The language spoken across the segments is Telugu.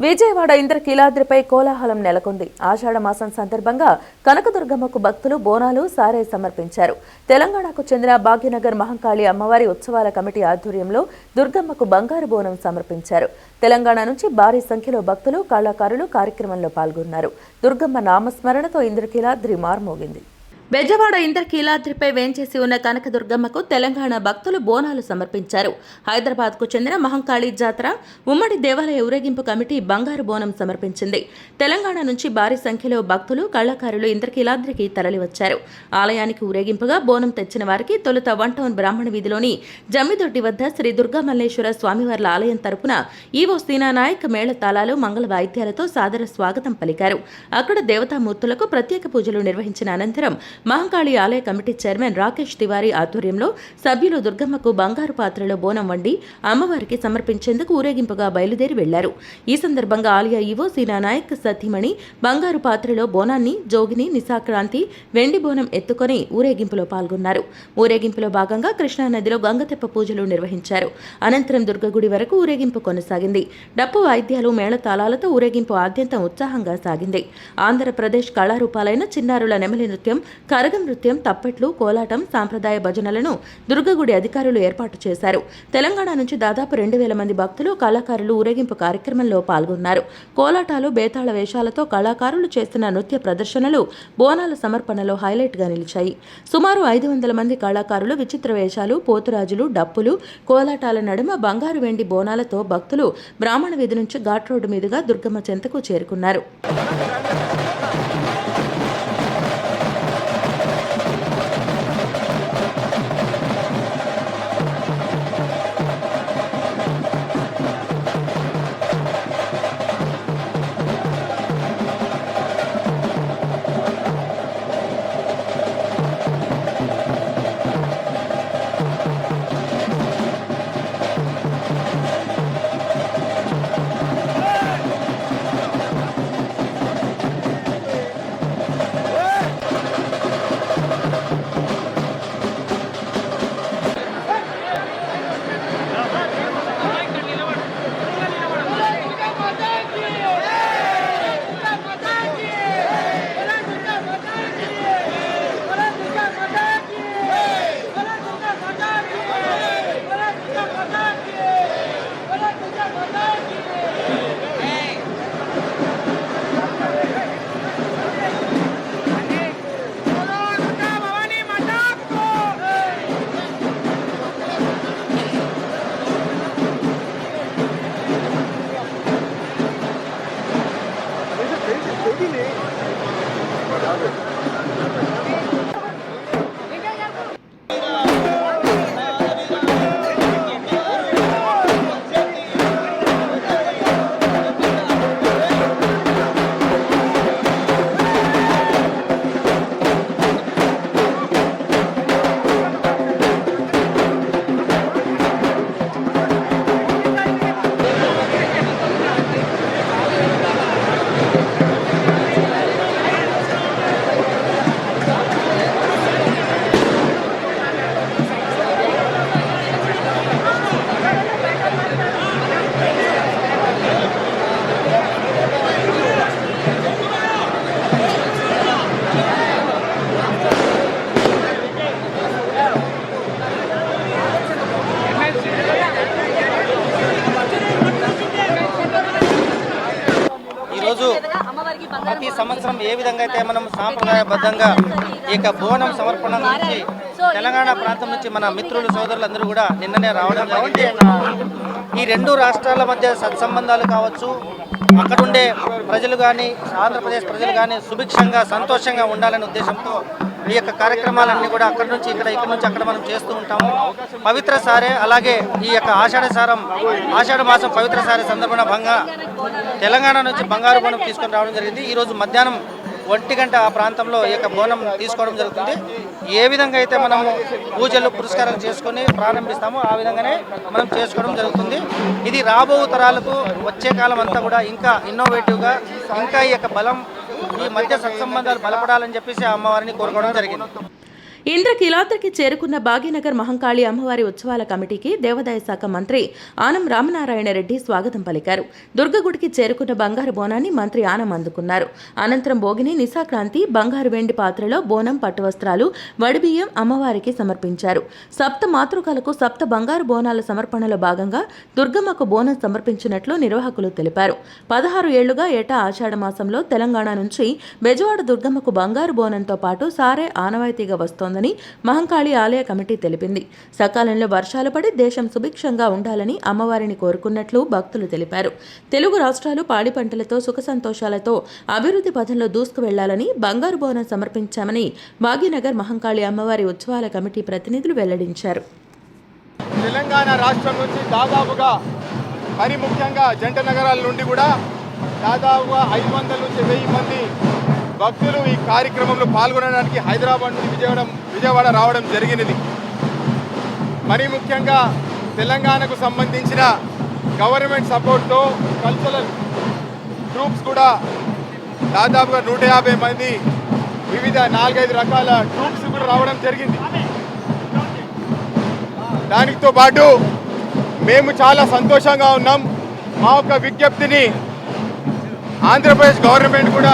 విజయవాడ ఇంద్రకీలాద్రిపై కోలాహలం నెలకొంది. ఆషాఢ మాసం సందర్భంగా కనకదుర్గమ్మకు భక్తులు బోనాలు సారే సమర్పించారు. తెలంగాణకు చెందిన భాగ్యనగర్ మహంకాళి అమ్మవారి ఉత్సవాల కమిటీ ఆధ్వర్యంలో దుర్గమ్మకు బంగారు బోనం సమర్పించారు. తెలంగాణ నుంచి భారీ సంఖ్యలో భక్తులు, కళాకారులు కార్యక్రమంలో పాల్గొన్నారు. దుర్గమ్మ నామస్మరణతో ఇంద్రకీలాద్రి మార్మోగింది. బెజవాడ ఇంద్రకీలాద్రిపై వేంచేసి ఉన్న కనకదుర్గమ్మకు తెలంగాణ భక్తులు బోనాలు సమర్పించారు. హైదరాబాద్కు చెందిన మహంకాళి జాతర ఉమ్మడి దేవాలయ ఊరేగింపు కమిటీ బంగారు బోనం సమర్పించింది. తెలంగాణ నుంచి భారీ సంఖ్యలో భక్తులు, కళాకారులు ఇంద్రకీలాద్రికి తరలివచ్చారు. ఆలయానికి ఊరేగింపుగా బోనం తెచ్చిన వారికి తొలుత వన్ టౌన్ బ్రాహ్మణ వీధిలోని జమ్మిదొడ్డి వద్ద శ్రీ దుర్గామల్లేశ్వర స్వామివార్ల ఆలయం తరపున ఈవో సీనానాయక్ మేళతాళాలు, మంగళ వాయిద్యాలతో సాదర స్వాగతం పలికారు. అక్కడ దేవతామూర్తులకు ప్రత్యేక పూజలు నిర్వహించిన అనంతరం మహంకాళి ఆలయ కమిటీ చైర్మన్ రాకేష్ తివారీ ఆధ్వర్యంలో సభ్యులు దుర్గమ్మకు బంగారు పాత్రలో బోనం వండి అమ్మవారికి సమర్పించేందుకు ఊరేగింపుగా బయలుదేరి వెళ్లారు. ఈ సందర్భంగా ఆలయ ఈవో సీనానాయక్ సతీమణి బంగారు పాత్రలో బోనాన్ని, జోగిని, నిశాక్రాంతి వెండి బోనం ఎత్తుకొని ఊరేగింపులో పాల్గొన్నారు. ఊరేగింపులో భాగంగా కృష్ణానదిలో గంగతెప్ప పూజలు నిర్వహించారు. అనంతరం దుర్గగుడి వరకు ఊరేగింపు కొనసాగింది. డప్పు వాయిద్యాలు, మేళతాళాలతో ఊరేగింపు ఆద్యంతం ఉత్సాహంగా సాగింది. ఆంధ్రప్రదేశ్ కళారూపాలైన చిన్నారుల నెమలి నృత్యం, కరగం నృత్యం, తప్పెట్లు, కోలాటం, సాంప్రదాయ భజనలను దుర్గగుడి అధికారులు ఏర్పాటు చేశారు. తెలంగాణ నుంచి దాదాపు 2000 మంది భక్తులు, కళాకారులు ఊరేగింపు కార్యక్రమంలో పాల్గొన్నారు. కోలాటాలు, బేతాళ వేషాలతో కళాకారులు చేస్తున్న నృత్య ప్రదర్శనలు బోనాల సమర్పణలో హైలైట్గా నిలిచాయి. సుమారు 500 మంది కళాకారులు విచిత్ర వేషాలు, పోతురాజులు, డప్పులు, కోలాటాల నడుమ బంగారు, వెండి బోనాలతో భక్తులు బ్రాహ్మణ వీధి నుంచి ఘాట్ రోడ్డు మీదుగా దుర్గమ్మ చెంతకు చేరుకున్నారు. ప్రతి సంవత్సరం ఏ విధంగా అయితే మనం సాంప్రదాయబద్ధంగా ఈ బోనం సమర్పణ నుంచి తెలంగాణ ప్రాంతం నుంచి మన మిత్రులు, సోదరులందరూ కూడా నిన్ననే రావడం జరిగింది. ఈ రెండు రాష్ట్రాల మధ్య సత్సంబంధాలు కావచ్చు, అక్కడుండే ప్రజలు కానీ, ఆంధ్రప్రదేశ్ ప్రజలు కానీ సుభిక్షంగా, సంతోషంగా ఉండాలనే ఉద్దేశంతో ఈ యొక్క కార్యక్రమాలన్నీ కూడా అక్కడి నుంచి ఇక్కడ నుంచి అక్కడ మనం చేస్తూ ఉంటాము. పవిత్ర సారే, అలాగే ఈ యొక్క ఆషాఢ మాసం పవిత్ర సారే సందర్భంగా తెలంగాణ నుంచి బంగారు బోనం తీసుకొని రావడం జరిగింది. ఈరోజు మధ్యాహ్నం 1 గంట ఆ ప్రాంతంలో ఈ యొక్క బోనం తీసుకోవడం జరుగుతుంది. ఏ విధంగా అయితే మనము పూజలు, పురస్కారాలు చేసుకొని ప్రారంభిస్తామో ఆ విధంగానే మనం చేసుకోవడం జరుగుతుంది. ఇది రాబో తరాలకు వచ్చే కాలం అంతా కూడా ఇంకా ఇన్నోవేటివ్గా, ఇంకా ఈ యొక్క బలం, ఈ మధ్య సత్సంబంధాలు బలపడాలని చెప్పేసి అమ్మవారిని కోరుకోవడం జరిగింది. ఇంద్రకీలాద్రికి చేరుకున్న భాగ్యనగర్ మహంకాళి అమ్మవారి ఉత్సవాల కమిటీకి దేవాదాయ శాఖ మంత్రి ఆనం రామనారాయణ రెడ్డి స్వాగతం పలికారు. దుర్గగుడికి చేరుకున్న బంగారు బోనాన్ని మంత్రి ఆనం అందుకున్నారు. అనంతరం భోగిని నిశాక్రాంతి బంగారు వెండి పాత్రలో బోనం పట్టు వస్త్రాలు వడిబియ్యం అమ్మవారికి సమర్పించారు. సప్త మాతృకలకు సప్త బంగారు బోనాల సమర్పణలో భాగంగా దుర్గమ్మకు బోనం సమర్పించినట్లు నిర్వాహకులు తెలిపారు. 16 ఏళ్లుగా ఏటా ఆషాఢ మాసంలో తెలంగాణ నుంచి బెజవాడ దుర్గమ్మకు బంగారు బోనంతో పాటు సారే ఆనవాయితీగా వస్తోందని మహంకాళి ఆలయ కమిటీ తెలిపింది. సకాలంలో వర్షాలు పడి దేశం సుభిక్షంగా ఉండాలని అమ్మవారిని కోరుకున్నట్లు భక్తులు తెలిపారు. తెలుగు రాష్ట్రాలు పాడి పంటలతో సుఖ సంతోషాలతో అభివృద్ధి పథంలో దూసుకు వెళ్లాలని బంగారు బోనం సమర్పించామని భాగ్యనగర్ మహంకాళి అమ్మవారి ఉత్సవాల కమిటీ ప్రతినిధులు వెల్లడించారు. తెలంగాణ రాష్ట్రం నుంచి దాదాపుగా మరి ముఖ్యంగా జంట నగరాల నుండి కూడా దాదాపుగా 500 నుంచి 1000 మంది భక్తులు ఈ కార్యక్రమంలో పాల్గొనడానికి హైదరాబాద్ నుండి విజయవాడ రావడం జరిగినది. మరి ముఖ్యంగా తెలంగాణకు సంబంధించిన గవర్నమెంట్ సపోర్ట్తో కల్చరల్ ట్రూప్స్ కూడా దాదాపుగా 150 మంది వివిధ 4-5 రకాల ట్రూప్స్ కూడా రావడం జరిగింది. దానితో పాటు మేము చాలా సంతోషంగా ఉన్నాం. మా యొక్క విజ్ఞప్తిని ఆంధ్రప్రదేశ్ గవర్నమెంట్ కూడా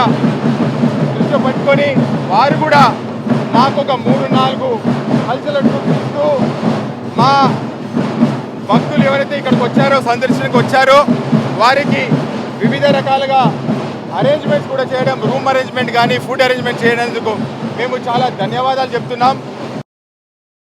దృష్టి పట్టుకొని వారు కూడా మాకు ఒక 3-4 కల్చరల్ ట్రూప్స్ ఇస్తూ మా భక్తులు ఎవరైతే ఇక్కడికి వచ్చారో సందర్శనకు వచ్చారో వారికి వివిధ రకాలుగా అరేంజ్మెంట్స్ కూడా చేయడం, రూమ్ అరేంజ్మెంట్ కానీ ఫుడ్ అరేంజ్మెంట్ చేయడానికి మేము చాలా ధన్యవాదాలు చెప్తున్నాం.